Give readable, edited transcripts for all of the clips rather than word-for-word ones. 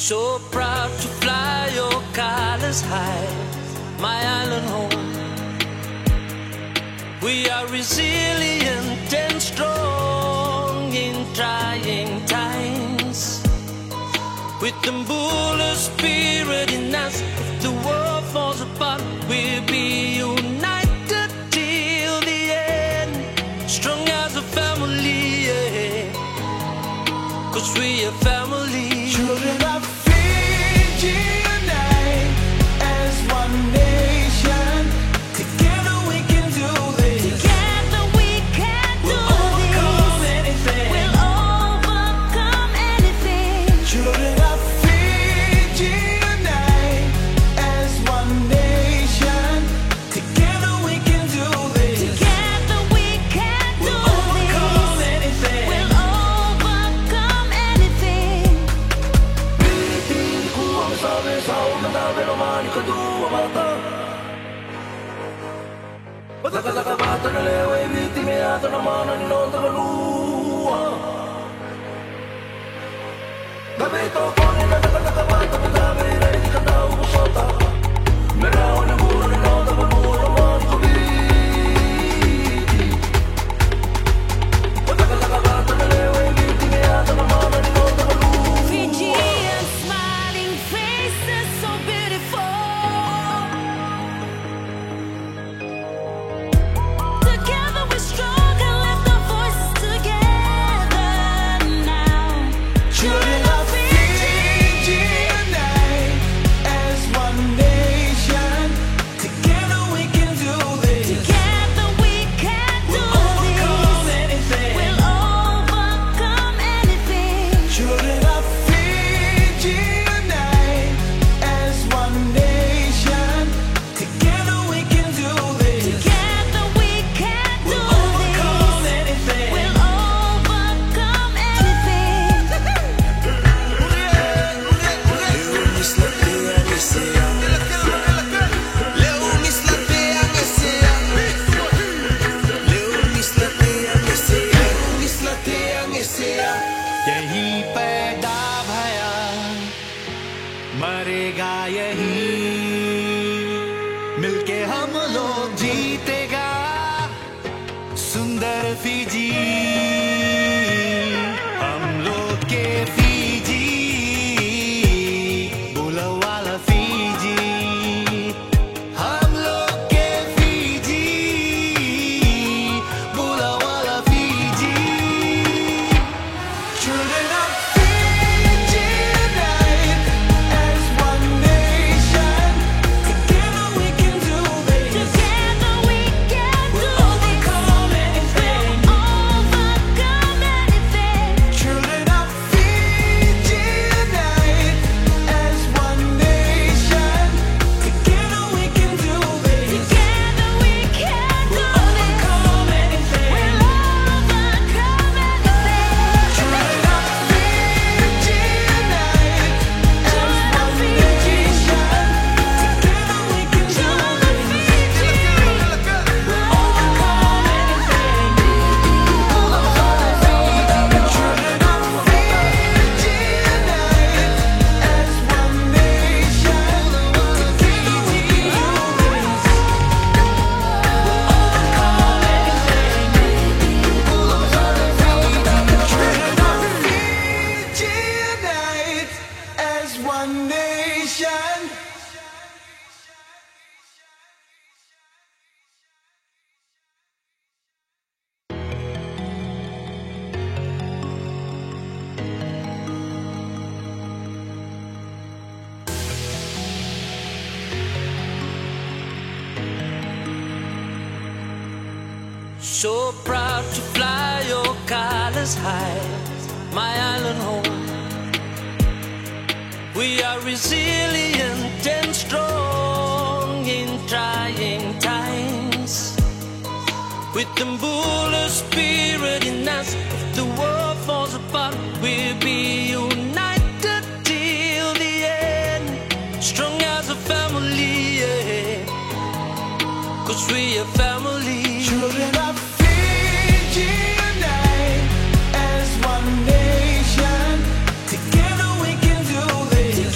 So proud to fly your colors high, my island home. We are resilient and strong in trying times. With the bullet spirit in us, if the world falls apart, we'll be united till the end. Strong as a family, yeah. 'Cause we are family. Children of Fiji unite as one nation. Together we can do this. Together we can do Overcome this. anything. We'll overcome anything. Children of Fiji unite as one nation. Together we can do this. Together we can do Overcome this. anything. We'll overcome anything. Fijian smiling faces so beautiful. Together we're strong and lift our voices together now. Children of Fiji unite as one nation. Together we can do this. Together we can do Overcome this. anything. We'll overcome anything. Children of Fiji unite as one nation. Together we can do this. Together we can do Overcome this. anything. We'll overcome anything. यही पैदा भया मरेगा यही मिलके हम लोग जीतेगा सुंदर फिजी हम लोग के फिजी बुला वाला फिजी हम लोग के फिजी बुला वाला Fiji Children of Fiji unite as one nation. Together we can do this. Together we can do We'll this. overcome anything. Overcome anything. Children of Fiji unite as one nation. Together we can do this. Together we can do We'll this. overcome anything. We'll overcome anything. Children of Fiji unite as one nation. Together we can do as one nation. So proud to fly your colors high, my island home. We are resilient and strong in trying times. With the bullet spirit in us, if the world falls apart, we'll be united till the end. Strong as a family, yeah. 'Cause we are family. Children of Fiji unite as one nation. Together we can do this.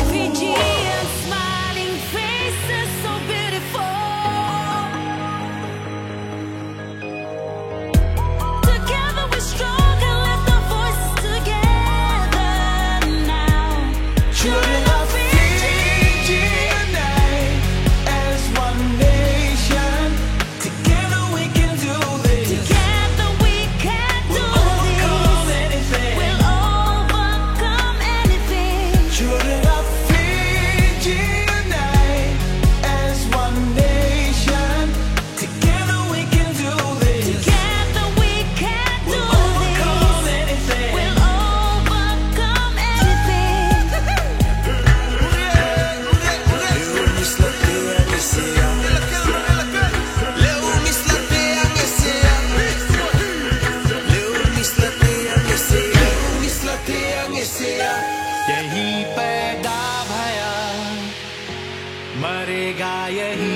Fijian smiling faces so beautiful. Together we're strong and lift our voices together now. Children of Fiji unite as one nation. Together we can do this. Together we can do Overcome this. anything. We'll overcome anything. Children of Fiji unite as one nation. Together we can do this. Together we can do Overcome this. anything. We'll overcome यही पैदा भया मरेगा यही